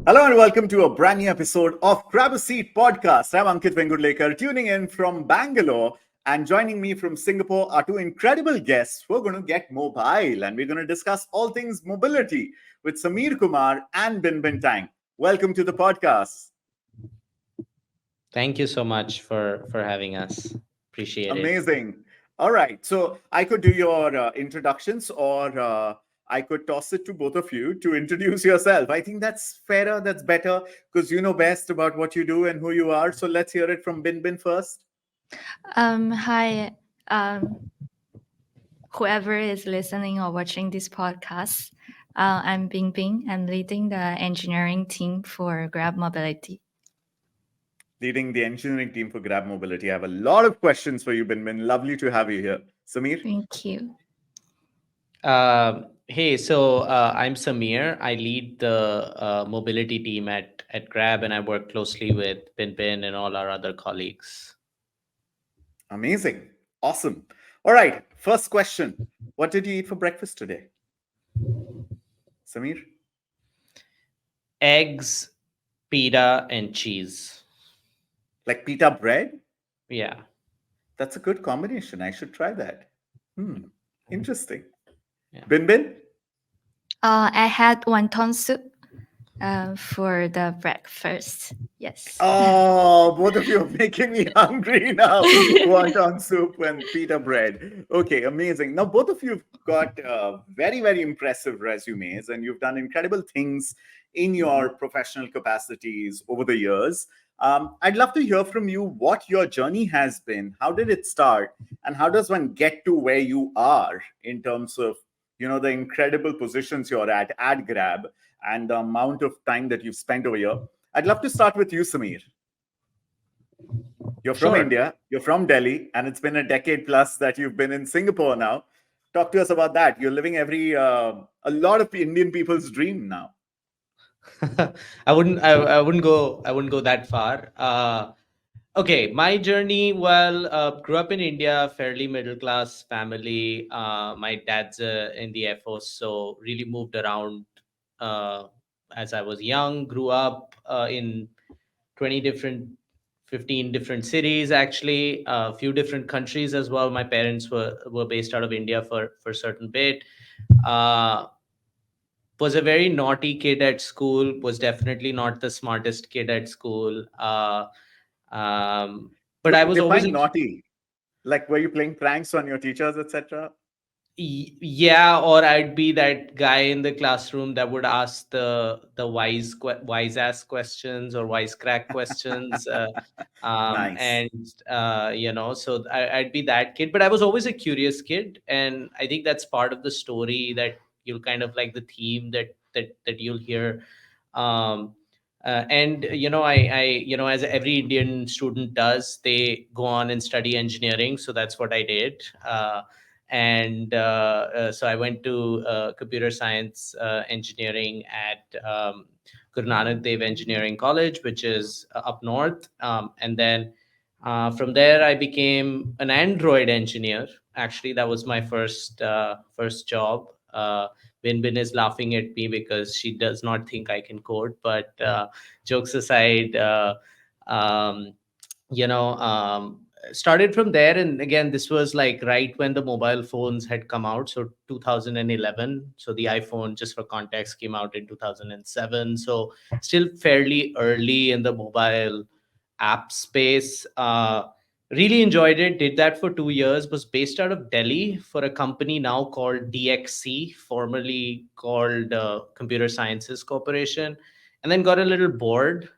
Hello and welcome to a brand new episode of Grab a Seat podcast. I'm Ankit Vengurlekar, tuning in from Bangalore, and joining me from Singapore are two incredible guests who are going to get mobile, and we're going to discuss all things mobility with Samir Kumar and BinBin Tang. Welcome to the podcast. Thank you so much for having us. Appreciate it. Amazing. All right. So I could do your introductions, or I could toss it to both of you to introduce yourself. I think that's fairer, that's better, because you know best about what you do and who you are. So let's hear it from Bin Bin first. Hi, whoever is listening or watching this podcast. I'm BinBin. I'm leading the engineering team for Grab Mobility. Leading the engineering team for Grab Mobility. I have a lot of questions for you, Bin Bin. Lovely to have you here. Samir? Thank you. Hey, I'm Samir. I lead the mobility team at Grab, and I work closely with BinBin and all our other colleagues. Amazing. Awesome. All right. First question. What did you eat for breakfast today? Samir? Eggs, pita, and cheese. Like pita bread? Yeah. That's a good combination. I should try that. Interesting. Yeah. Bin Bin? I had wonton soup for the breakfast. Yes. Oh, both of you are making me hungry now. Wonton soup and pita bread. Okay, amazing. Now, both of you have got very, very impressive resumes, and you've done incredible things in your professional capacities over the years. I'd love to hear from you what your journey has been. How did it start, and how does one get to where you are in terms of the incredible positions you're at Grab and the amount of time that you've spent over here. I'd love to start with you, Samir. You're from Sure. India, you're from Delhi, and it's been a decade plus that you've been in Singapore now. Talk to us about that. You're living a lot of Indian people's dream now. I wouldn't go that far. Okay, my journey. Well, grew up in India, fairly middle class family. My dad's in the Air Force, so really moved around uh, as I was young. Grew up in 20 different, 15 different cities, actually, a few different countries as well. My parents were based out of India for a certain bit. Uh, was a very naughty kid at school. Was definitely not the smartest kid at school. Um, but I was always Define naughty. Like, were you playing pranks on your teachers, etc.? yeah, or I'd be that guy in the classroom that would ask the wise ass questions or wisecrack questions. Nice. And so I'd be that kid. But I was always a curious kid, and I think that's part of the story that you'll kind of like the theme that you'll hear. Um, and as every Indian student does, they go on and study engineering. So that's what I did. So I went to computer science engineering at Guru Nanak Dev Engineering College, which is up north. And then from there, I became an Android engineer. Actually, that was my first job. Bin is laughing at me because she does not think I can code. But jokes aside, um, you know, started from there. And again, this was like right when the mobile phones had come out. So 2011. So the iPhone, just for context, came out in 2007. So still fairly early in the mobile app space. Really enjoyed it. Did that for 2 years. Was based out of Delhi for a company now called DXC, formerly called Computer Sciences Corporation, and then got a little bored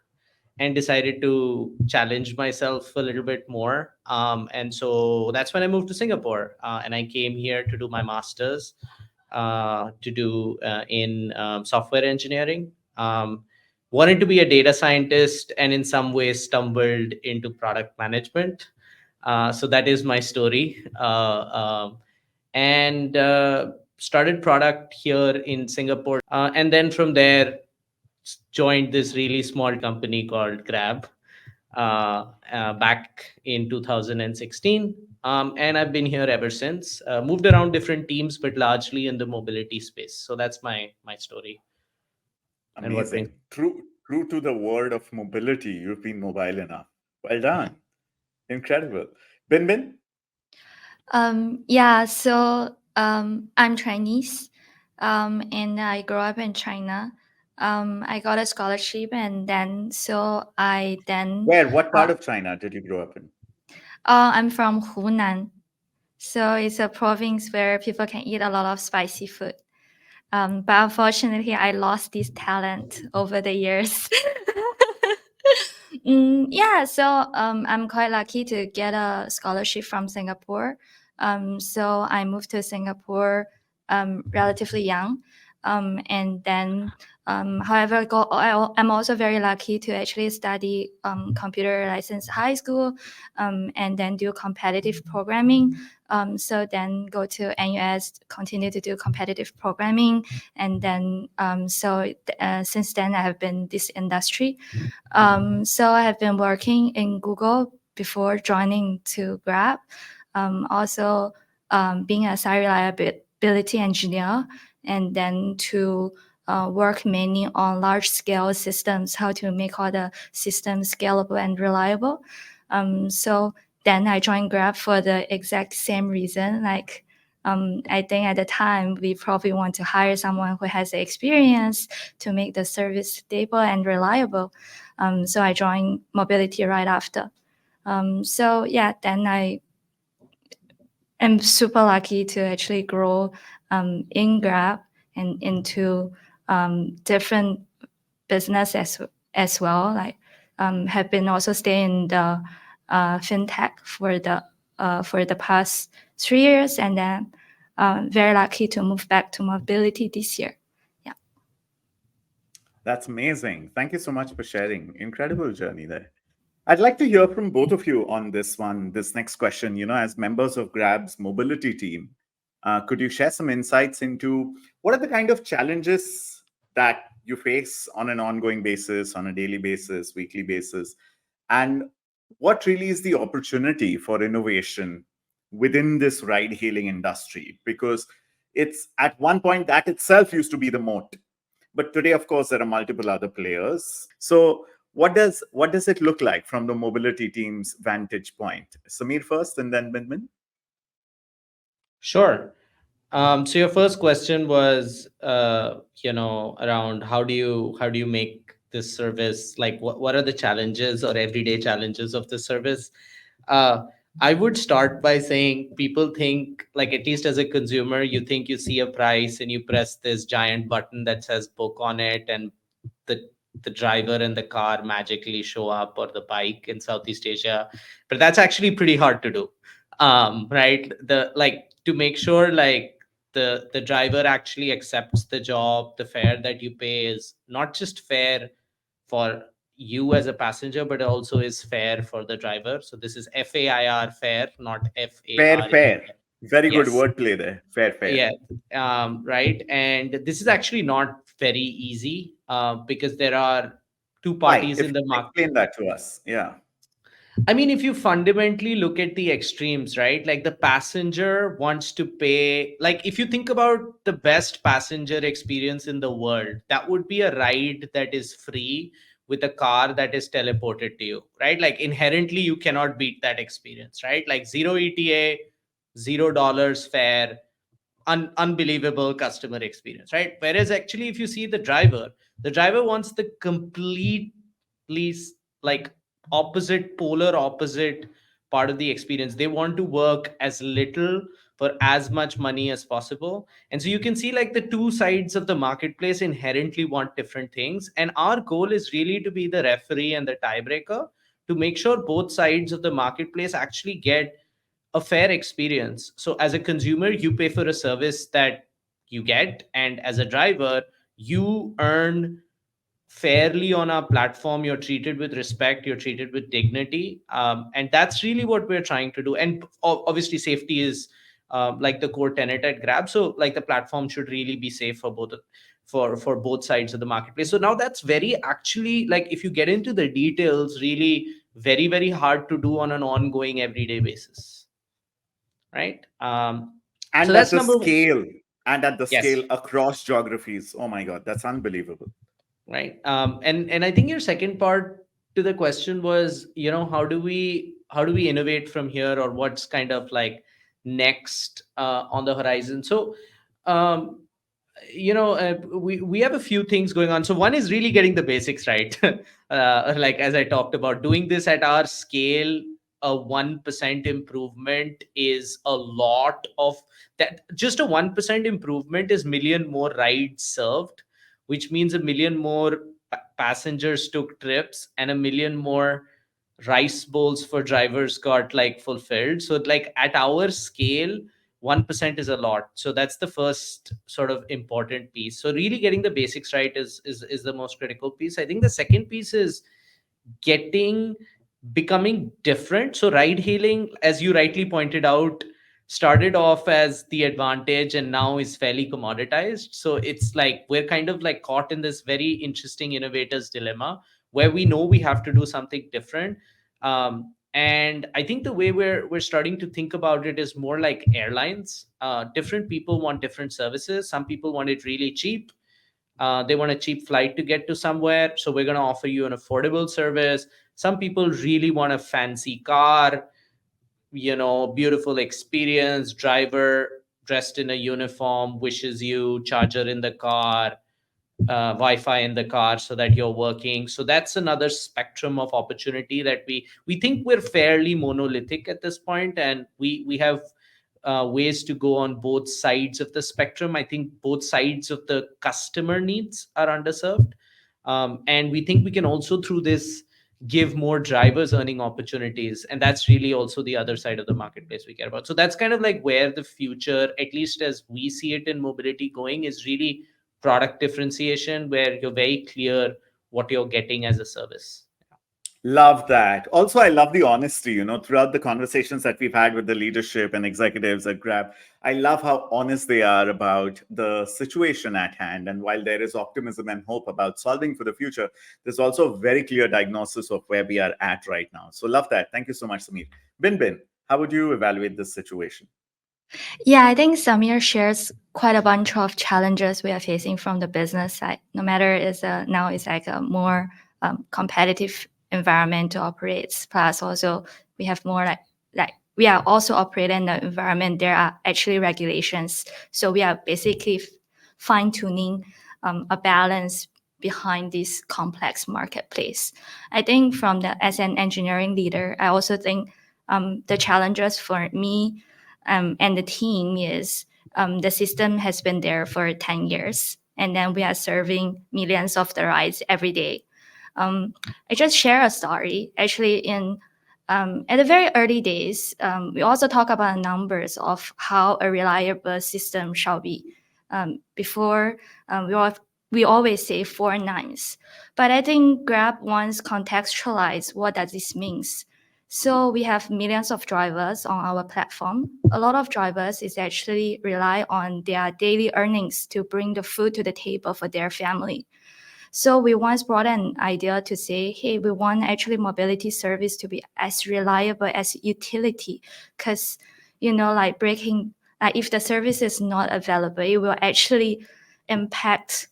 and decided to challenge myself a little bit more. And so that's when I moved to Singapore, and I came here to do my master's to do in software engineering. Wanted to be a data scientist, and in some ways stumbled into product management. So that is my story. And Started product here in Singapore, and then from there joined this really small company called Grab back in 2016. And I've been here ever since. Moved around different teams, but largely in the mobility space. So that's my story. And what brings Amazing. True. true to the word of mobility, you've been mobile enough. Well done. Incredible. Bin? Yeah, so I'm Chinese, and I grew up in China. I got a scholarship, and then so I then Where? What part uh, of China did you grow up in? I'm from Hunan, so it's a province where people can eat a lot of spicy food. But unfortunately, I lost this talent over the years. Yeah, so I'm quite lucky to get a scholarship from Singapore. So I moved to Singapore relatively young. And then, however, I'm also very lucky to actually study computer license high school and then do competitive programming. So then go to NUS, continue to do competitive programming. And then, since then, I have been in this industry. So I have been working in Google before joining to Grab. Also, being a site reliability engineer, and then to work mainly on large scale systems, how to make all the systems scalable and reliable. So then I joined Grab for the exact same reason. Like, I think at the time we probably want to hire someone who has the experience to make the service stable and reliable. So I joined mobility right after. So yeah, then I am super lucky to actually grow in Grab and into different business as well. Like have been also staying in the fintech for the past 3 years, and then very lucky to move back to mobility this year. Yeah. That's amazing. Thank you so much for sharing. Incredible journey there. I'd like to hear from both of you on this one, this next question. As members of Grab's mobility team, could you share some insights into what are the kind of challenges that you face on an ongoing basis, on a daily basis, weekly basis, and what really is the opportunity for innovation within this ride hailing industry? Because it's at one point that itself used to be the moat, but today, of course, there are multiple other players. So what does it look like from the mobility team's vantage point? Samir first, and then Binbin. Sure. So your first question was, around how do you make this service, like what are the challenges or everyday challenges of the service? Uh, I would start by saying people think, like, at least as a consumer, you think you see a price and you press this giant button that says book on it, and the the driver and the car magically show up, or the bike in Southeast Asia. But that's actually pretty hard to do. Right? The like to make sure, like, the driver actually accepts the job, the fare that you pay is not just fair for you as a passenger, but also is fair for the driver. So this is FAIR, fair, not Fair, FARE. fair. Very good Yes. wordplay there. Fair, fair. Yeah. Right. And this is actually not very easy, because there are two Why? parties If in you the can market. explain that to us. Yeah. I mean, if you fundamentally look at the extremes, right? Like, the passenger wants to pay, like, if you think about the best passenger experience in the world, that would be a ride that is free with a car that is teleported to you, right? Like, inherently, you cannot beat that experience, right? Like, zero ETA, $0 fare, unbelievable customer experience, right? Whereas actually, if you see the driver wants the completely like opposite, polar opposite part of the experience. They want to work as little for as much money as possible. And so you can see, like, the two sides of the marketplace inherently want different things, and our goal is really to be the referee and the tiebreaker to make sure both sides of the marketplace actually get a fair experience. So as a consumer, you pay for a service that you get, and as a driver, you earn fairly on our platform. You're treated with respect, you're treated with dignity, and that's really what we're trying to do. And obviously, safety is like the core tenet at Grab. So, like, the platform should really be safe for both sides of the marketplace. So now that's very, actually, like, if you get into the details, really very, very hard to do on an ongoing everyday basis, right? So And at that's the number one. scale, and at the Yes. scale across geographies. Oh my God, that's unbelievable. right? And I think your second part to the question was, how do we innovate from here, or what's kind of like next on the horizon? So um, we have a few things going on. So one is really getting the basics right. Like as I talked about, doing this at our scale, a 1% improvement is a lot of that. Just a 1% improvement is million more rides served, which means a million more passengers took trips, and a million more rice bowls for drivers got like fulfilled. So like at our scale, 1% is a lot. So that's the first sort of important piece. So really getting the basics right is the most critical piece. I think the second piece is getting becoming different. So ride hailing, as you rightly pointed out, started off as the advantage and now is fairly commoditized. So it's like we're kind of like caught in this very interesting innovator's dilemma where we know we have to do something different. And I think the way we're starting to think about it is more like airlines. Different people want different services. Some people want it really cheap. They want a cheap flight to get to somewhere, so we're going to offer you an affordable service. Some people really want a fancy car, beautiful experience, driver dressed in a uniform wishes you charger in the car, Wi-Fi in the car so that you're working. So that's another spectrum of opportunity that we think we're fairly monolithic at this point, and we have ways to go on both sides of the spectrum. I think both sides of the customer needs are underserved, and we think we can also through this give more drivers earning opportunities, and that's really also the other side of the marketplace we care about. So that's kind of like where the future, at least as we see it in mobility going, is really product differentiation, where you're very clear what you're getting as a service. Love that. Also, I love the honesty, throughout the conversations that we've had with the leadership and executives at Grab. I love how honest they are about the situation at hand. And while there is optimism and hope about solving for the future, there's also a very clear diagnosis of where we are at right now. So, love that. Thank you so much, Samir. Bin, how would you evaluate this situation? Yeah, I think Samir shares quite a bunch of challenges we are facing from the business side. No matter now it's like a more competitive environment to operate. Plus, also we have more like we are also operating in the environment. There are actually regulations, so we are basically fine tuning a balance behind this complex marketplace. I think as an engineering leader, I also think the challenges for me and the team is the system has been there for 10 years, and then we are serving millions of the rides every day. I just share a story. Actually, at the very early days, we also talk about numbers of how a reliable system shall be. Before, we always say 4 nines, but I think Grab once contextualized what does this means. So we have millions of drivers on our platform. A lot of drivers is actually rely on their daily earnings to bring the food to the table for their family. So we once brought an idea to say, hey, we want actually mobility service to be as reliable as utility, because like if the service is not available, it will actually impact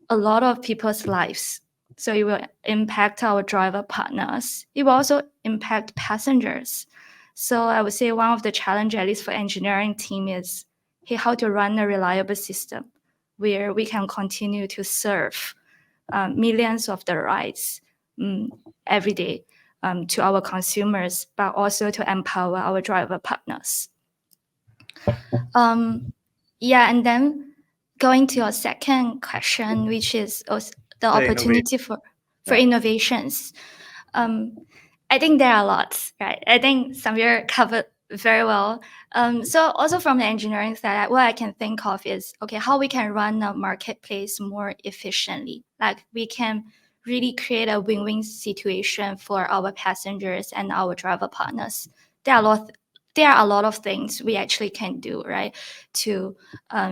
a lot of people's lives. So it will impact our driver partners. It will also impact passengers. So I would say one of the challenges, at least for engineering team, is hey, how to run a reliable system where we can continue to serve millions of the rides every day to our consumers, but also to empower our driver partners. Yeah, and then going to your second question, which is the opportunity for innovations. I think there are lots, right? I think Samir covered very well. So also from the engineering side, what I can think of is, okay, how we can run a marketplace more efficiently. Like we can really create a win-win situation for our passengers and our driver partners. There are a lot of things we actually can do, right, to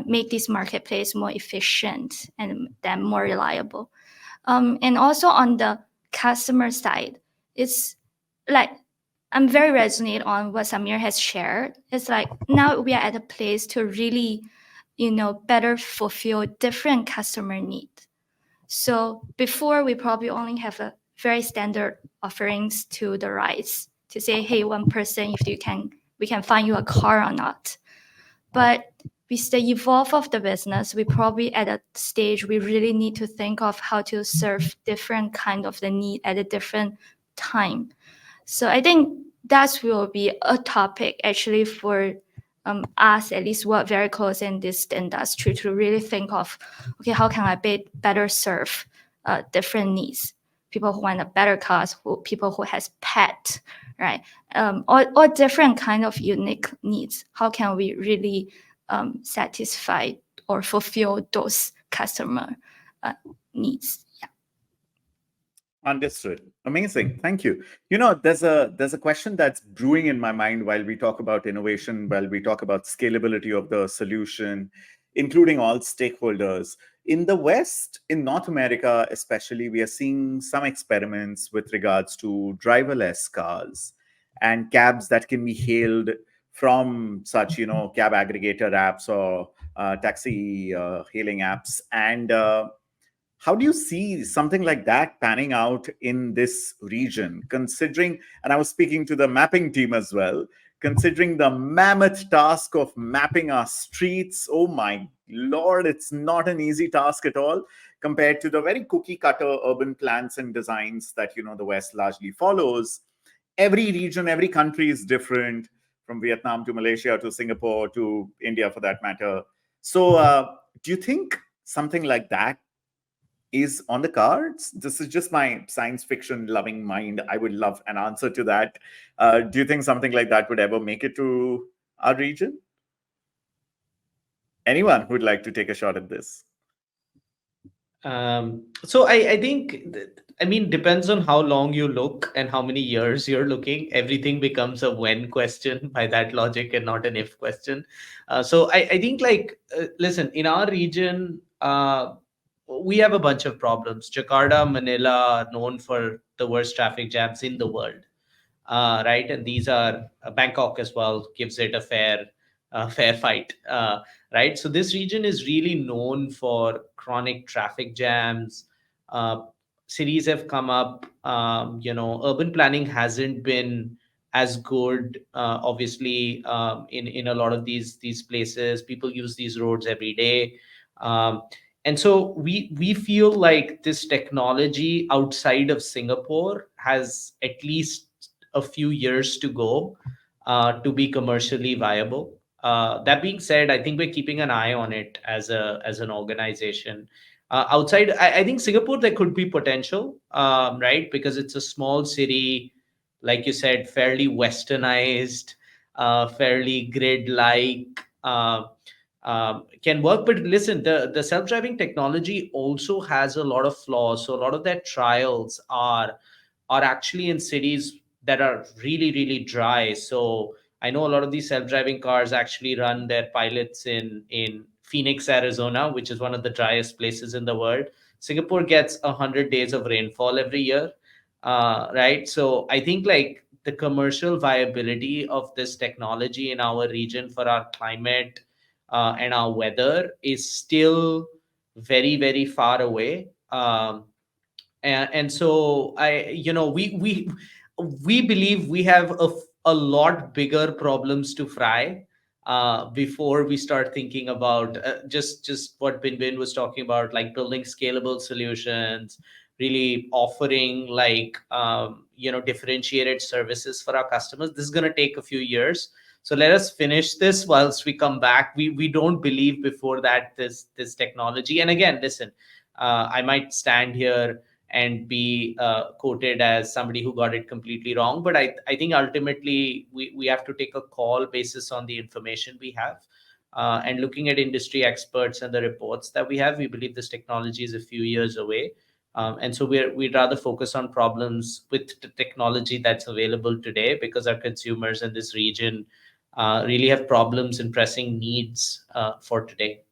make this marketplace more efficient and then more reliable. And also on the customer side, it's like I'm very resonate on what Samir has shared. It's like now we are at a place to really, better fulfill different customer needs. So before, we probably only have a very standard offerings to the rides to say, hey, one person, if you can, we can find you a car or not. But with the evolve of the business, we probably at a stage we really need to think of how to serve different kind of the need at a different time. So I think that will be a topic actually for us, at least work very close in this industry, to really think of, okay, how can I better serve different needs? People who want a better cars, people who has pet, right? Or different kind of unique needs. How can we really satisfy or fulfill those customer uh, needs? Understood. Amazing. Thank you. You know, there's a question that's brewing in my mind while we talk about innovation, while we talk about scalability of the solution, including all stakeholders. In the West, in North America especially, we are seeing some experiments with regards to driverless cars and cabs that can be hailed from such, cab aggregator apps or taxi hailing apps. And how do you see something like that panning out in this region, considering, and I was speaking to the mapping team as well, considering the mammoth task of mapping our streets? Oh my Lord, it's not an easy task at all compared to the very cookie cutter urban plans and designs that, the West largely follows. Every region, every country is different, from Vietnam to Malaysia to Singapore to India for that matter. So, do you think something like that is on the cards? This is just my science fiction loving mind. I would love an answer to that. Do you think something like that would ever make it to our region? Anyone who'd like to take a shot at this? So I think I mean, depends on how long you look and how many years you're looking. Everything becomes a when question by that logic and not an if question. So I think listen, in our region, we have a bunch of problems. Jakarta, Manila are known for the worst traffic jams in the world, right? And these are Bangkok as well gives it a fair fight, right? So this region is really known for chronic traffic jams. Uh, Cities have come up. Urban planning hasn't been as good. Obviously, in a lot of these places, people use these roads every day. Um, and so we feel like this technology outside of Singapore has at least a few years to go to be commercially viable. That being said, I think we're keeping an eye on it as an organization. Outside, I think Singapore there could be potential, right? Because it's a small city, like you said, fairly westernized, fairly grid-like. Can work, but listen, the self-driving technology also has a lot of flaws. So a lot of their trials are actually in cities that are really really dry. So I know a lot of these self-driving cars actually run their pilots in Phoenix, Arizona, which is one of the driest places in the world. Singapore gets 100 days of rainfall every year, right? So I think like the commercial viability of this technology in our region for our climate and our weather is still very very far away. And so we believe we have a lot bigger problems to fry before we start thinking about just what Binbin was talking about, like building scalable solutions, really offering differentiated services for our customers. This is going to take a few years, so let us finish this whilst we come back. We don't believe before that this technology, and again, listen, I might stand here and be quoted as somebody who got it completely wrong. But I think ultimately we have to take a call basis on the information we have. And looking at industry experts and the reports that we have, we believe this technology is a few years away. And so we'd rather focus on problems with the technology that's available today, because our consumers in this region really have problems and pressing needs for today.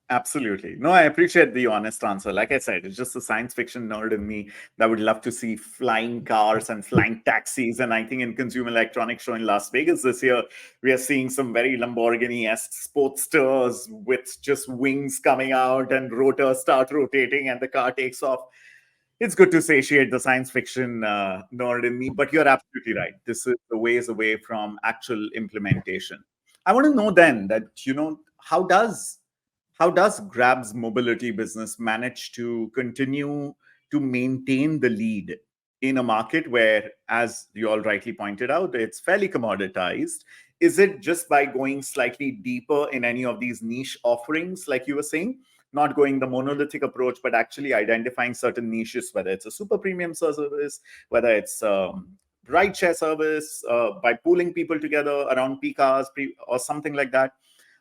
Absolutely. No, I appreciate the honest answer. Like I said, it's just the science fiction nerd in me that would love to see flying cars and flying taxis. And I think in Consumer Electronics Show in Las Vegas this year, we are seeing some very Lamborghini-esque sportsters with just wings coming out and rotors start rotating and the car takes off. It's good to satiate the science fiction nerd in me, but you're absolutely right. This is the ways away from actual implementation. I want to know then that, how does Grab's mobility business manage to continue to maintain the lead in a market where, as you all rightly pointed out, it's fairly commoditized? Is it just by going slightly deeper in any of these niche offerings, like you were saying, not going the monolithic approach, but actually identifying certain niches, whether it's a super premium service, whether it's rideshare service, by pooling people together around peak hours or something like that?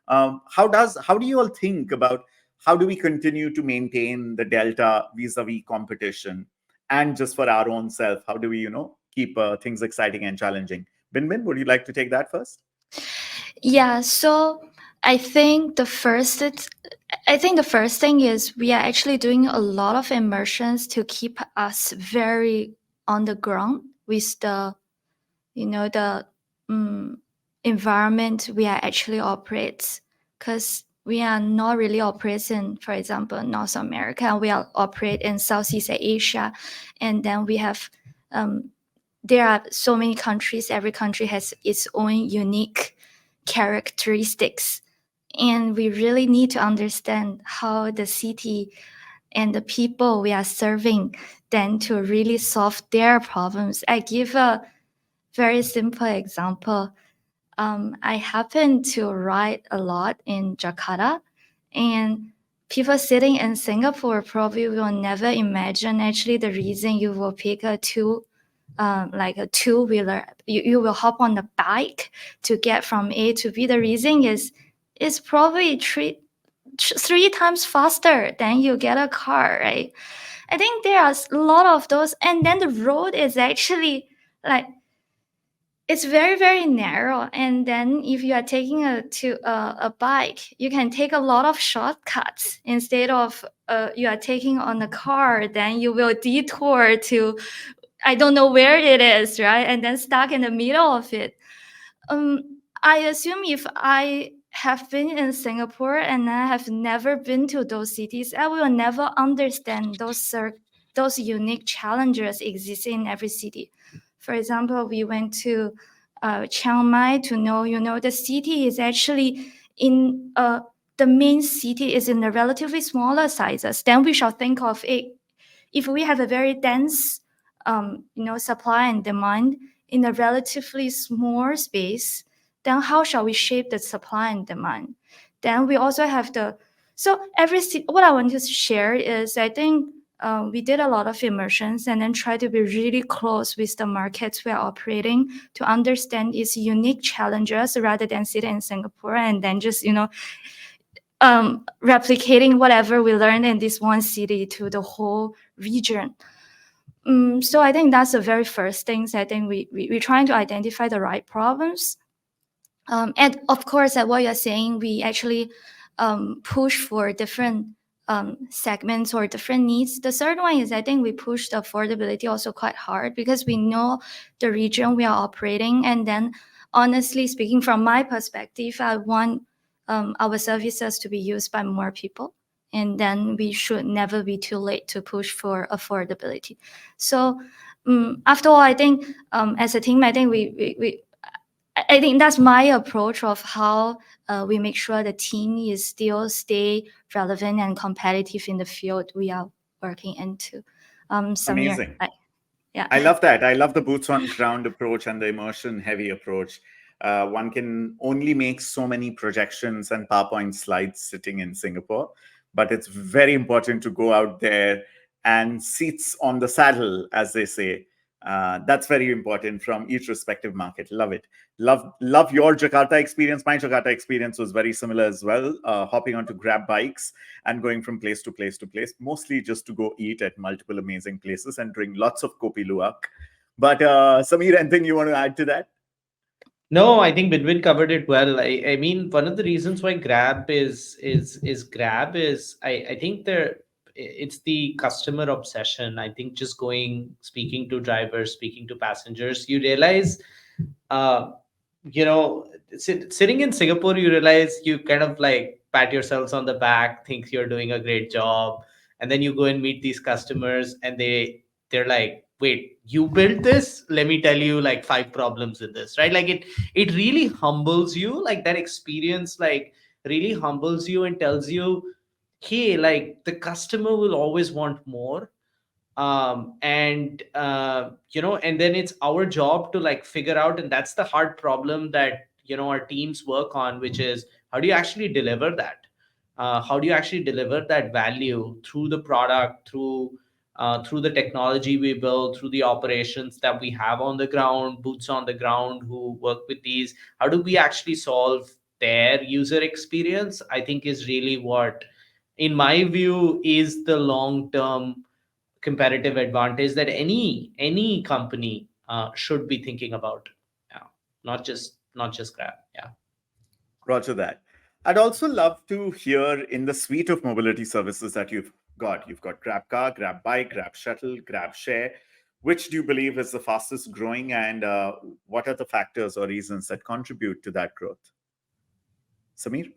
How do you all think about how do we continue to maintain the delta vis-a-vis competition, and just for our own self, how do we keep things exciting and challenging? Binbin, would you like to take that first? Yeah, so I think I think the first thing is we are actually doing a lot of immersions to keep us very on the ground with the environment we are actually operates, because we are not really operates in, for example, North America. We are operate in Southeast Asia, and then we have there are so many countries. Every country has its own unique characteristics, and we really need to understand how the city and the people we are serving then to really solve their problems. I give a very simple example. I happen to ride a lot in Jakarta, and people sitting in Singapore probably will never imagine actually the reason you will pick like a two-wheeler. You will hop on the bike to get from A to B. The reason is it's probably three times faster than you get a car, right? I think there are a lot of those, and then the road is actually like it's very very narrow, and then if you are taking a bike, you can take a lot of shortcuts instead of you are taking on a car, then you will detour to I don't know where it is, right? And then stuck in the middle of it. I assume if I have been in Singapore and I have never been to those cities, I will never understand those unique challenges exist in every city. For example, we went to Chiang Mai to know, the city is actually in the main city is in the relatively smaller sizes. Then we shall think of it if we have a very dense, supply and demand in a relatively small space, then how shall we shape the supply and demand? Then we also have what I want to share is I think we did a lot of immersions and then try to be really close with the markets we are operating to understand its unique challenges rather than sitting in Singapore and then just, replicating whatever we learned in this one city to the whole region. So I think that's the very first things. I think we're trying to identify the right problems. And of course, at what you're saying, we actually push for different segments or different needs. The third one is I think we push the affordability also quite hard because we know the region we are operating. And then honestly speaking, from my perspective, I want our services to be used by more people. And then we should never be too late to push for affordability. So after all, I think as a team, I think I think that's my approach of how we make sure the team is still stay relevant and competitive in the field we are working into. Samir, Amazing. yeah. I love that. I love the boots on ground approach and the immersion heavy approach. One can only make so many projections and PowerPoint slides sitting in Singapore, but it's very important to go out there and seats on the saddle, as they say. That's very important from each respective market. Love it. Love your Jakarta experience. My Jakarta experience was very similar as well, hopping onto Grab bikes and going from place to place to place, mostly just to go eat at multiple amazing places and drink lots of kopi luwak. But Samir, anything you want to add to that? No, I think Binbin covered it well. I mean, one of the reasons why Grab is Grab is I think it's the customer obsession. I think just going, speaking to drivers, speaking to passengers, you realize, uh, sitting in Singapore, you realize you kind of like pat yourselves on the back, think you're doing a great job, and then you go and meet these customers, and they're like, "Wait, you built this? Let me tell you like five problems in this, right?" Like it really humbles you. Like that experience, like really humbles you and tells you, "Hey, like the customer will always want more." And and then it's our job to like figure out, and that's the hard problem that our teams work on, which is how do you actually deliver that, how do you actually deliver that value through the product, through the technology we build, through the operations that we have on the ground, boots on the ground who work with these. How do we actually solve their user experience? I think is really what, in my view, is the long term competitive advantage that any company should be thinking about. Yeah, not just Grab. Yeah. Roger that. I'd also love to hear in the suite of mobility services that you've got Grab Car, Grab Bike, Grab Shuttle, Grab Share. Which do you believe is the fastest growing, and what are the factors or reasons that contribute to that growth? Samir?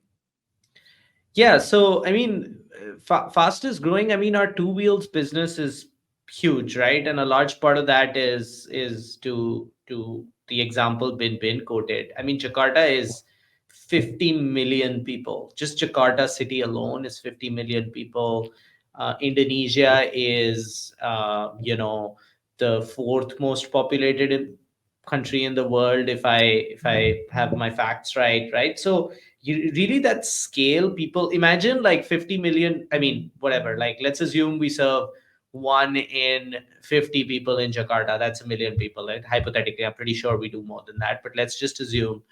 Yeah, so I mean, fastest growing. I mean, our two wheels business is huge, right? And a large part of that is to the example Bin quoted. I mean, Jakarta is 50 million people. Just Jakarta city alone is 50 million people. Indonesia is, the fourth most populated country in the world, if I have my facts right. So you really, that scale, people imagine like 50 million. I mean, whatever, like let's assume we serve one in 50 people in Jakarta. That's a million people, right? Hypothetically, I'm pretty sure we do more than that, but let's just assume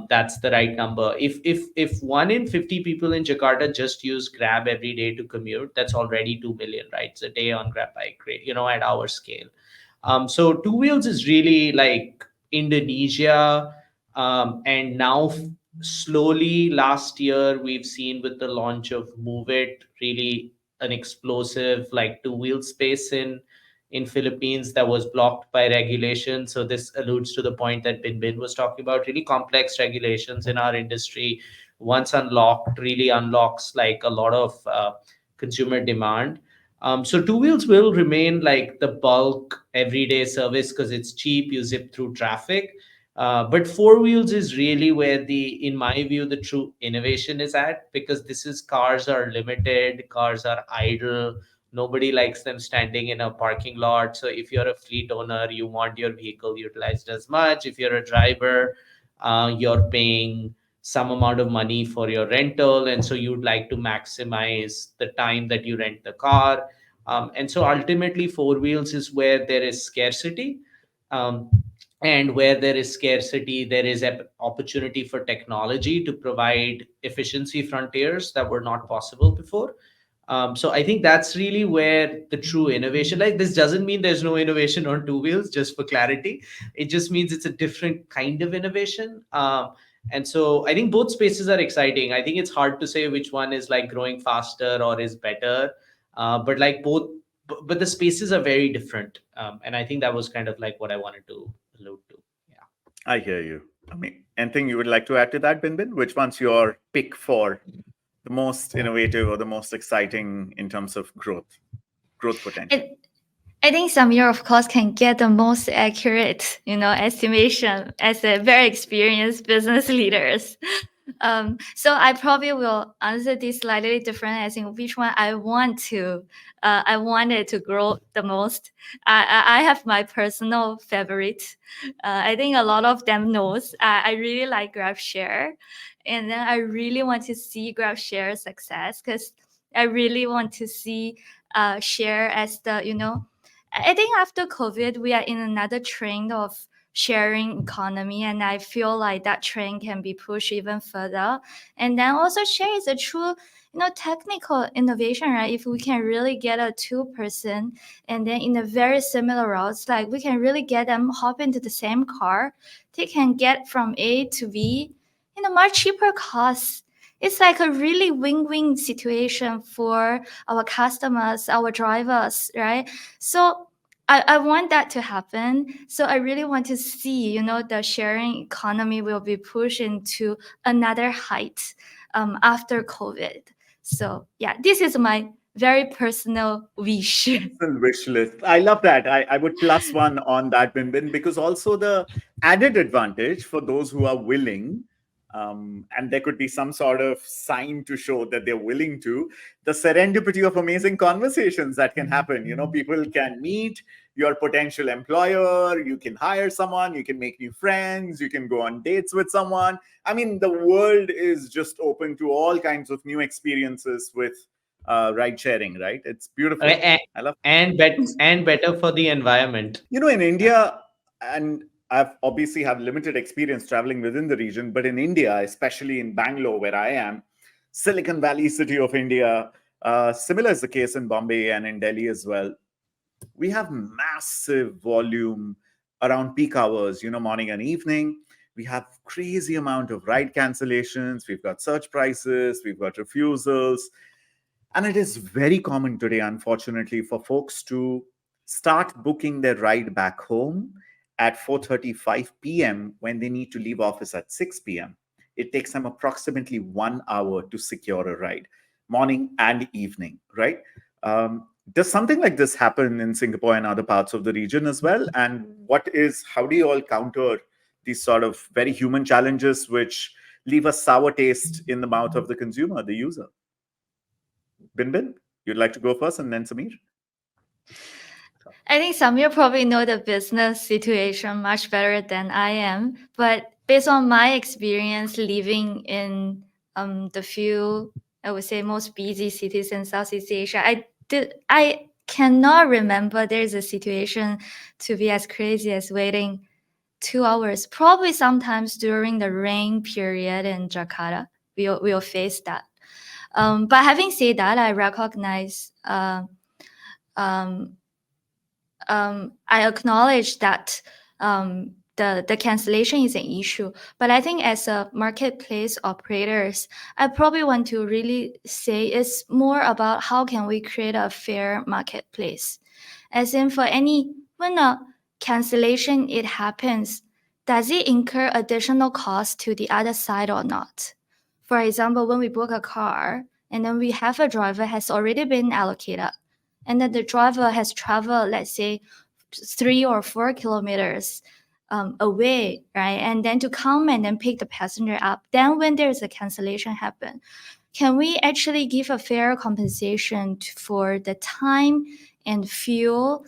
that's the right number. If one in 50 people in Jakarta just use Grab every day to commute, that's already 2 million rides a day on Grab Bike, right? At our scale. So two wheels is really like Indonesia, and now slowly last year we've seen with the launch of Move It, really an explosive like two wheel space in Philippines that was blocked by regulation. So this alludes to the point that Bin was talking about. Really complex regulations in our industry, once unlocked, really unlocks like a lot of consumer demand. So two wheels will remain like the bulk everyday service because it's cheap. You zip through traffic. But four wheels is really where in my view, the true innovation is at, because cars are limited, cars are idle. Nobody likes them standing in a parking lot. So if you're a fleet owner, you want your vehicle utilized as much. If you're a driver, you're paying some amount of money for your rental, and so you'd like to maximize the time that you rent the car. And so ultimately, four wheels is where there is scarcity. Um, and where there is scarcity, there is an opportunity for technology to provide efficiency frontiers that were not possible before. So I think that's really where the true innovation. Like this doesn't mean there's no innovation on two wheels. Just for clarity, it just means it's a different kind of innovation. And so I think both spaces are exciting. I think it's hard to say which one is like growing faster or is better, but like both. But the spaces are very different, and I think that was kind of like what I wanted to allude to. Yeah. I hear you. I mean, anything you would like to add to that, BinBin? Which one's your pick for the most innovative or the most exciting in terms of growth potential? I think Samir, of course, can get the most accurate, estimation as a very experienced business leaders. So I probably will answer this slightly different as in which one I wanted to grow the most. I have my personal favorite. I think a lot of them knows. I really like GrabShare, and then I really want to see GrabShare success because I really want to see share as the I think after COVID, we are in another trend of sharing economy, and I feel like that trend can be pushed even further. And then also share is a true, technical innovation, right? If we can really get a two-person and then in a very similar routes, like we can really get them hop into the same car, they can get from A to B in a much cheaper cost. It's like a really win-win situation for our customers, our drivers, right? So I want that to happen. So I really want to see, the sharing economy will be pushed into another height after COVID. So yeah, this is my very personal wish. Personal wish list. I love that. I would plus one on that, Bin, because also the added advantage for those who are willing, and there could be some sort of sign to show that they're willing to, the serendipity of amazing conversations that can happen. People can meet your potential employer, you can hire someone, you can make new friends, you can go on dates with someone. I mean, the world is just open to all kinds of new experiences with ride sharing, right? It's beautiful. and I love. and better for the environment. In India, and I've obviously have limited experience traveling within the region, but in India, especially in Bangalore, where I am, Silicon Valley city of India, similar is the case in Bombay and in Delhi as well. We have massive volume around peak hours, morning and evening. We have crazy amount of ride cancellations. We've got surge prices. We've got refusals. And it is very common today, unfortunately, for folks to start booking their ride back home at 4:35 p.m. when they need to leave office at 6 p.m. It takes them approximately 1 hour to secure a ride, morning and evening, right? Does something like this happen in Singapore and other parts of the region as well? And how do you all counter these sort of very human challenges which leave a sour taste in the mouth of the consumer, the user? Bin, you'd like to go first and then Samir? I think Samir probably know the business situation much better than I am. But based on my experience living in the few, I would say, most busy cities in Southeast Asia, I cannot remember there's a situation to be as crazy as waiting 2 hours. Probably sometimes during the rain period in Jakarta, we'll face that. But having said that, I recognize. Um, I acknowledge that the cancellation is an issue, but I think as a marketplace operators, I probably want to really say it's more about how can we create a fair marketplace, as in for any when a cancellation it happens, does it incur additional cost to the other side or not? For example, when we book a car and then we have a driver has already been allocated and then the driver has traveled, let's say, 3 or 4 kilometers away, right? And then to come and then pick the passenger up. Then when there's a cancellation happen, can we actually give a fair compensation for the time and fuel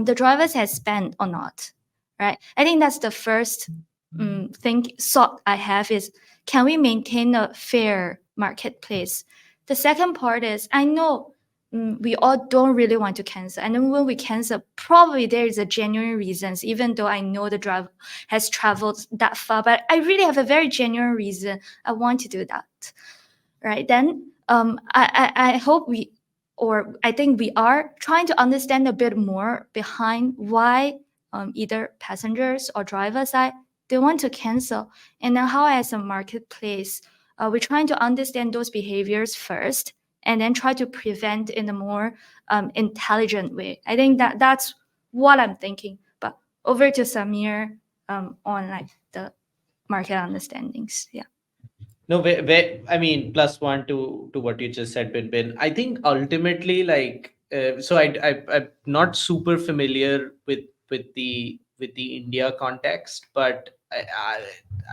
the drivers has spent or not, right? I think that's the first thought I have is, can we maintain a fair marketplace? The second part is, I know we all don't really want to cancel. And then when we cancel, probably there is a genuine reasons, even though I know the driver has traveled that far, but I really have a very genuine reason I want to do that. Right. Then I hope I think we are trying to understand a bit more behind why either passengers or drivers side they want to cancel. And then how as a marketplace, we're trying to understand those behaviors first and then try to prevent in a more intelligent way. I think that's what I'm thinking. But over to Samir on like the market understandings. Yeah. No, I mean, plus one to what you just said, Bin. I think ultimately, like, so I'm not super familiar with the India context, but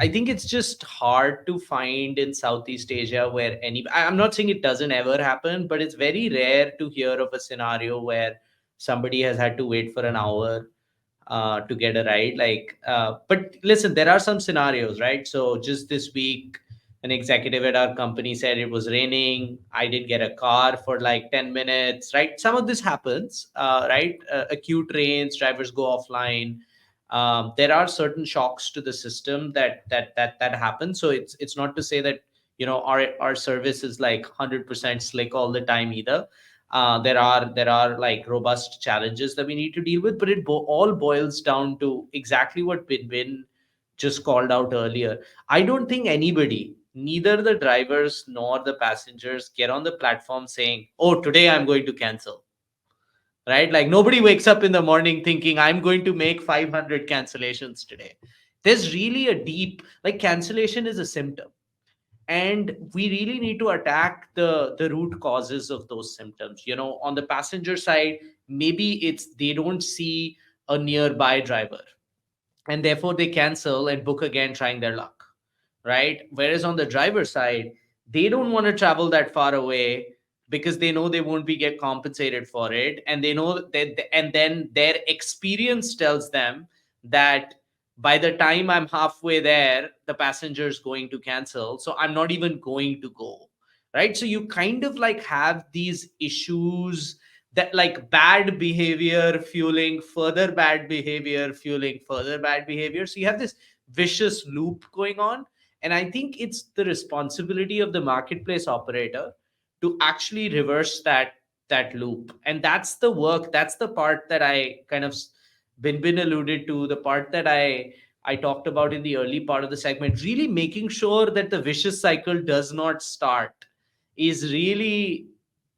I think it's just hard to find in Southeast Asia where I'm not saying it doesn't ever happen, but it's very rare to hear of a scenario where somebody has had to wait for an hour to get a ride. But listen, there are some scenarios, right? So just this week, an executive at our company said it was raining. I didn't get a car for like 10 minutes, right? Some of this happens, right? Acute rains, drivers go offline. There are certain shocks to the system that happen. So it's not to say that our service is like 100% slick all the time either. There are like robust challenges that we need to deal with, but it all boils down to exactly what BinBin just called out earlier. I don't think anybody, neither the drivers nor the passengers, get on the platform saying, "Oh, today I'm going to cancel." Right? Like nobody wakes up in the morning thinking, "I'm going to make 500 cancellations today." There's really a deep, like, cancellation is a symptom, and we really need to attack the root causes of those symptoms. On the passenger side, maybe it's they don't see a nearby driver, and therefore they cancel and book again trying their luck, right? Whereas on the driver side, they don't want to travel that far away because they know they won't be get compensated for it, and they know that, and then their experience tells them that by the time I'm halfway there, the passenger is going to cancel, so I'm not even going to go, right? So you kind of like have these issues, that like bad behavior fueling further bad behavior fueling further bad behavior, so you have this vicious loop going on. And I think it's the responsibility of the marketplace operator to actually reverse that loop. And that's the work, that's the part that I kind of been alluded to, the part that I talked about in the early part of the segment. Really making sure that the vicious cycle does not start is really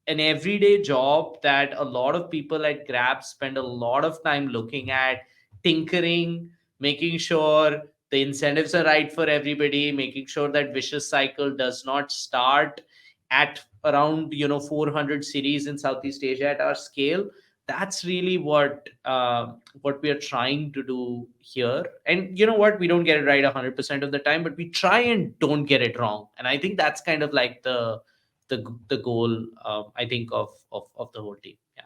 an everyday job that a lot of people at Grab spend a lot of time looking at, tinkering, making sure the incentives are right for everybody, making sure that vicious cycle does not start at around 400 cities in Southeast Asia at our scale. That's really what we are trying to do here. And you know what, we don't get it right 100% of the time, but we try and don't get it wrong. And I think that's kind of like the goal, I think, of the whole team. Yeah.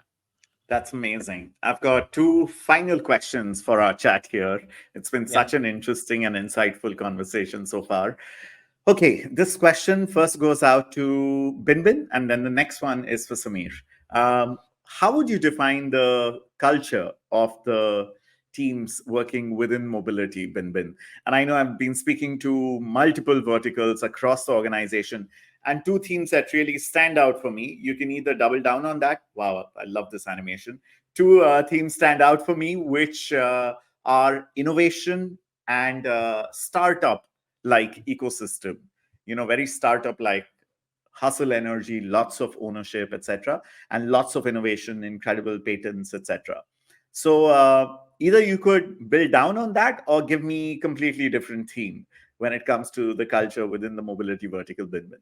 That's amazing. I've got two final questions for our chat here. It's been Yeah. such an interesting and insightful conversation so far. Okay, this question first goes out to Binbin, and then the next one is for Samir. How would you define the culture of the teams working within mobility, Binbin? And I know I've been speaking to multiple verticals across the organization, and two themes that really stand out for me. You can either double down on that. Wow, I love this animation. Two themes stand out for me, which are innovation and startup like ecosystem, very startup like hustle energy, lots of ownership, etc., and lots of innovation, incredible patents, etc. So either you could build down on that or give me completely different theme when it comes to the culture within the mobility vertical, Binbin.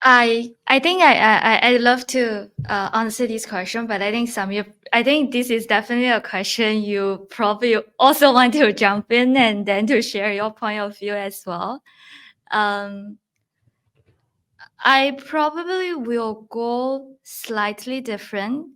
I think I love to answer this question, but I think Samir, I think this is definitely a question you probably also want to jump in and then to share your point of view as well. I probably will go slightly different.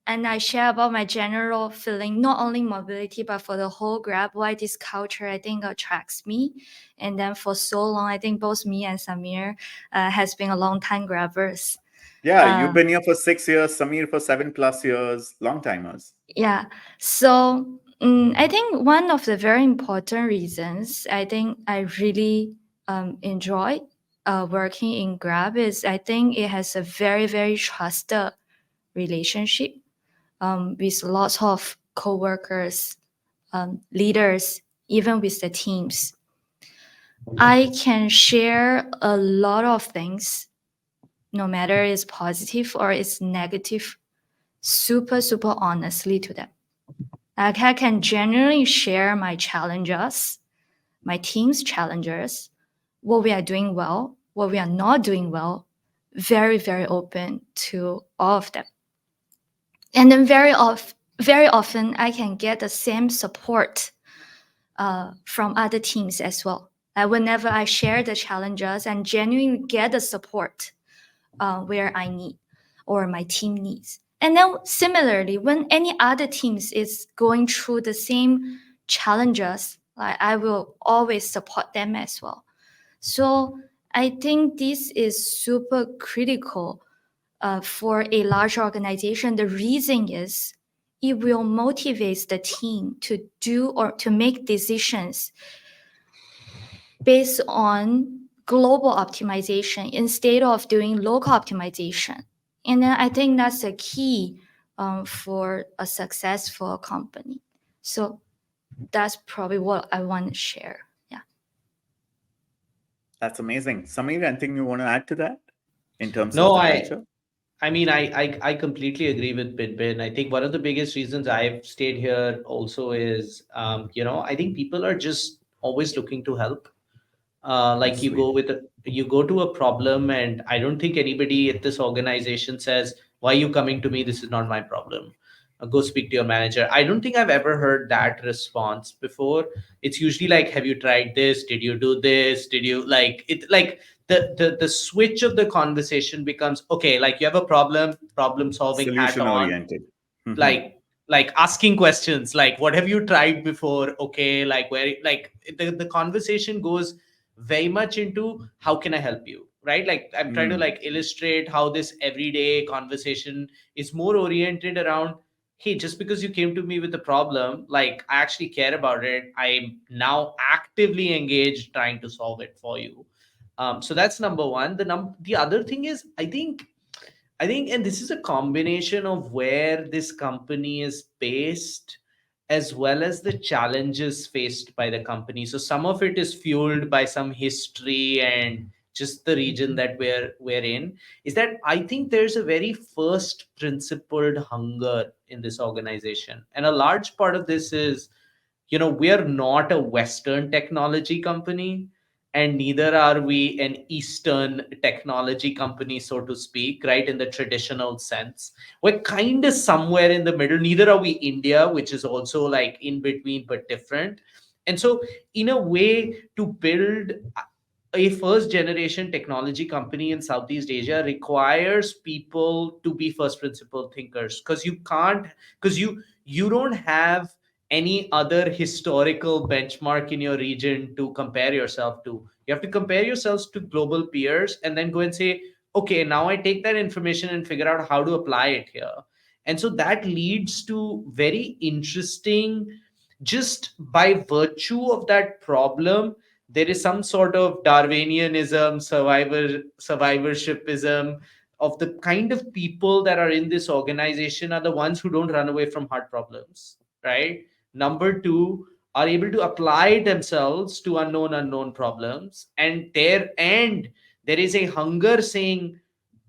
And I share about my general feeling, not only mobility, but for the whole Grab, why this culture, I think, attracts me. And then for so long, I think both me and Samir has been a long time Grabbers. Yeah, you've been here for 6 years, Samir for 7+ years, long timers. Yeah. So I think one of the very important reasons I think I really enjoy working in Grab is I think it has a very, very trusted relationship with lots of co-workers, leaders, even with the teams. I can share a lot of things, no matter it's positive or it's negative, super, super honestly to them. Like I can genuinely share my challenges, my team's challenges, what we are doing well, what we are not doing well, very, very open to all of them. And then very often I can get the same support from other teams as well. Whenever I share the challenges and genuinely get the support where I need or my team needs. And then similarly, when any other teams is going through the same challenges, I will always support them as well. So I think this is super critical for a large organization. The reason is it will motivate the team to do or to make decisions based on global optimization instead of doing local optimization. And then I think that's the key for a successful company. So that's probably what I want to share. Yeah. That's amazing. Samir, anything you want to add to that in terms of No, the I culture? I mean, I completely agree with BinBin. I think one of the biggest reasons I've stayed here also is, I think people are just always looking to help. That's Like sweet. you go to a problem, and I don't think anybody at this organization says, "Why are you coming to me? This is not my problem. Go speak to your manager." I don't think I've ever heard that response before. It's usually like, "Have you tried this? Did you do this? Did you like it?" Like the switch of the conversation becomes, okay, like you have a problem solving hat Solution on, oriented. Hmm. like asking questions like, what have you tried before? Okay, like where, like the conversation goes very much into how can I help you, right? Like I'm trying to Mm. like illustrate how this everyday conversation is more oriented around, hey, just because you came to me with a problem, like I actually care about it, I'm now actively engaged trying to solve it for you. So that's number one. The other thing is, I think, and this is a combination of where this company is based as well as the challenges faced by the company. So some of it is fueled by some history and just the region that we're in. Is that I think there's a very first principled hunger in this organization. And a large part of this is, we are not a Western technology company, and neither are we an Eastern technology company, so to speak, right? In the traditional sense, we're kind of somewhere in the middle. Neither are we India, which is also like in between but different. And so, in a way, to build a first generation technology company in Southeast Asia requires people to be first principle thinkers, because you can't, because you don't have any other historical benchmark in your region to compare yourself to. You have to compare yourselves to global peers and then go and say, okay, now I take that information and figure out how to apply it here. And so that leads to very interesting, just by virtue of that problem, there is some sort of Darwinianism, survivorshipism of the kind of people that are in this organization are the ones who don't run away from hard problems, right? Number two, are able to apply themselves to unknown problems, and there is a hunger saying,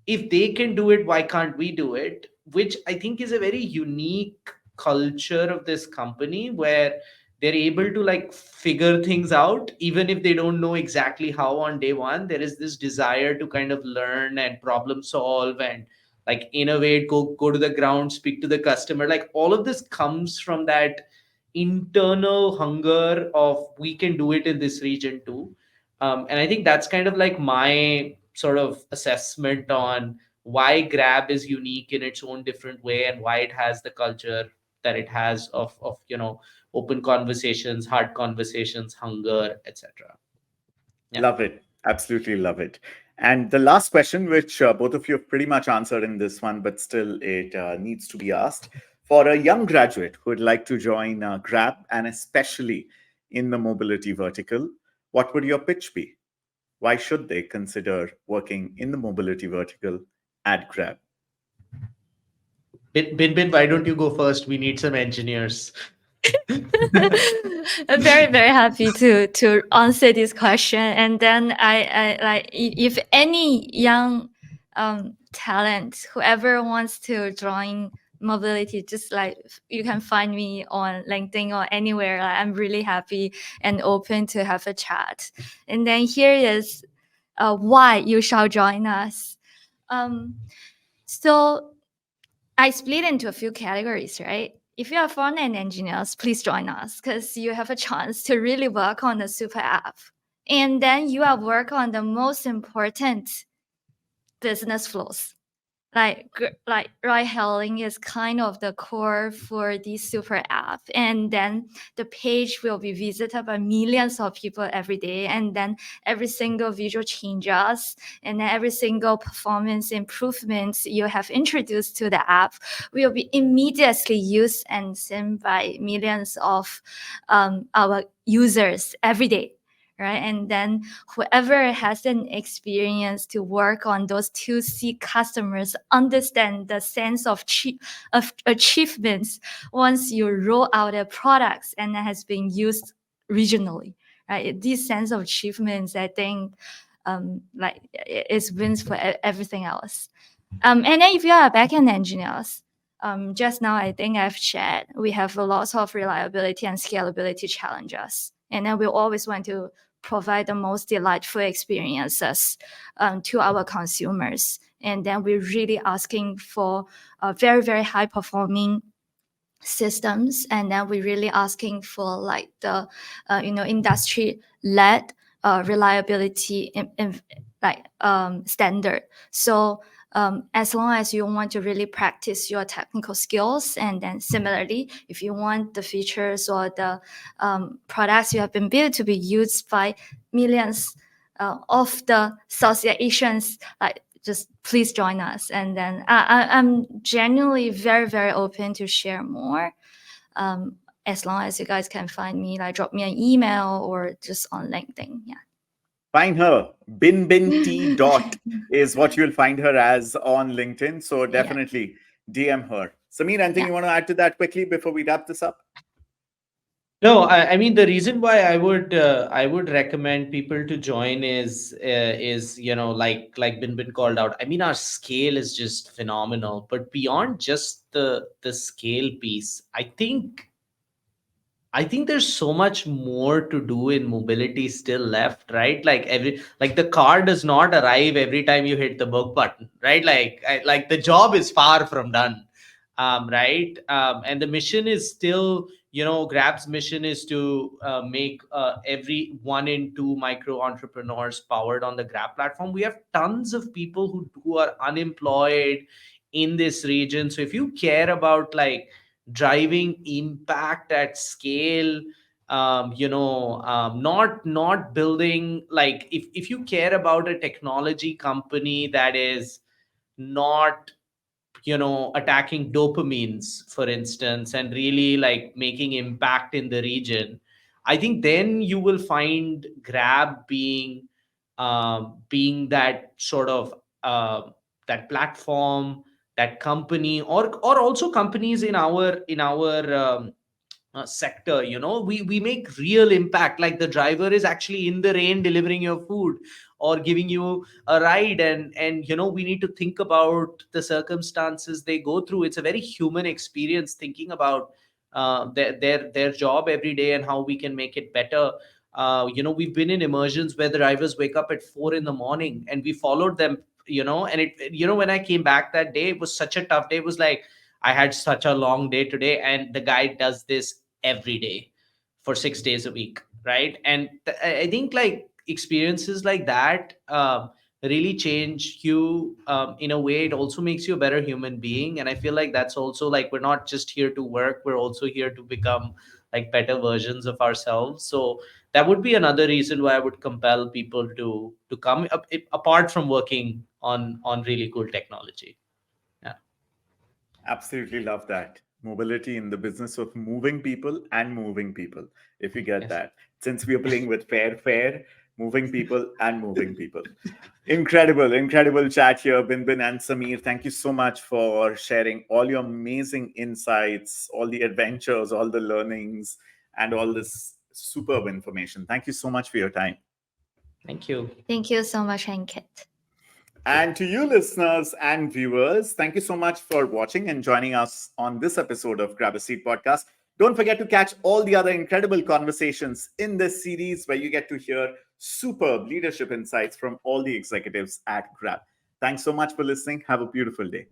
if they can do it, why can't we do it? Which I think is a very unique culture of this company, where they're able to like figure things out even if they don't know exactly how on day one. There is this desire to kind of learn and problem solve and like innovate, go to the ground, speak to the customer. Like all of this comes from that internal hunger of, we can do it in this region too. And I think that's kind of like my sort of assessment on why Grab is unique in its own different way, and why it has the culture that it has of open conversations, hard conversations, hunger, etc. Yeah. Love it. Absolutely love it. And the last question, which both of you have pretty much answered in this one, but still it needs to be asked. For a young graduate who would like to join Grab, and especially in the mobility vertical, what would your pitch be? Why should they consider working in the mobility vertical at Grab? Bin, why don't you go first? We need some engineers. I'm very very happy to answer this question. And then I like, if any young talent, whoever wants to join mobility, just like you can find me on LinkedIn or anywhere. Like, I'm really happy and open to have a chat. And then here is why you shall join us. So I split into a few categories, right? If you are front-end engineers, please join us, because you have a chance to really work on the super app. And then you are work on the most important business flows. like ride hailing is kind of the core for the super app, and then the page will be visited by millions of people every day, and then every single visual changes and then every single performance improvements you have introduced to the app will be immediately used and seen by millions of our users every day, right? And then whoever has an experience to work on those 2C customers understand the sense of, of achievements once you roll out a products and it has been used regionally, right? This sense of achievements, I think, like it wins for everything else. And then if you are backend engineers, just now I think I've shared we have a lot of reliability and scalability challenges, and then we always want to provide the most delightful experiences to our consumers. And then we're really asking for very, very high performing systems. And then we're really asking for like the, industry led reliability standard. So as long as you want to really practice your technical skills, and then similarly, if you want the features or the products you have been built to be used by millions of the Southeast Asians, like just please join us. And then I'm genuinely very, very open to share more. As long as you guys can find me, like drop me an email or just on LinkedIn. Yeah. Find her. BinBin dot is what you'll find her as on LinkedIn. So Yeah. definitely DM her. Samir, anything Yeah. you want to add to that quickly before we wrap this up? No, I mean the reason why I would recommend people to join is like Bin called out. I mean our scale is just phenomenal, but beyond just the scale piece, I think there's so much more to do in mobility still left, right? Like the car does not arrive every time you hit the book button, right? Like the job is far from done, right? And the mission is still, Grab's mission is to make every 1 in 2 micro entrepreneurs powered on the Grab platform. We have tons of people who are unemployed in this region. So if you care about like driving impact at scale, not building, like if you care about a technology company that is not attacking dopamines, for instance, and really like making impact in the region, I think then you will find Grab being that sort of that platform, that company, or also companies in our sector. We make real impact, like the driver is actually in the rain delivering your food or giving you a ride, and we need to think about the circumstances they go through. It's a very human experience, thinking about their job every day and how we can make it better. We've been in immersions where the drivers wake up at 4 in the morning, and we followed them. And when I came back that day, it was such a tough day. It was like I had such a long day today, and the guy does this every day for 6 days a week, right? And I think like experiences like that really change you in a way. It also makes you a better human being, and I feel like that's also like we're not just here to work, we're also here to become like better versions of ourselves. So that would be another reason why I would compel people to come up, apart from working on really cool technology. Yeah. Absolutely love that. Mobility in the business of moving people and moving people. If you get Yes. that, since we are playing with fair, moving people and moving people. Incredible, incredible chat here, BinBin and Samir. Thank you so much for sharing all your amazing insights, all the adventures, all the learnings, and all this superb information. Thank you so much for your time. Thank you. Thank you so much, Ankit. And to you, listeners and viewers, thank you so much for watching and joining us on this episode of Grab a Seat podcast. Don't forget to catch all the other incredible conversations in this series where you get to hear superb leadership insights from all the executives at Grab. Thanks so much for listening. Have a beautiful day.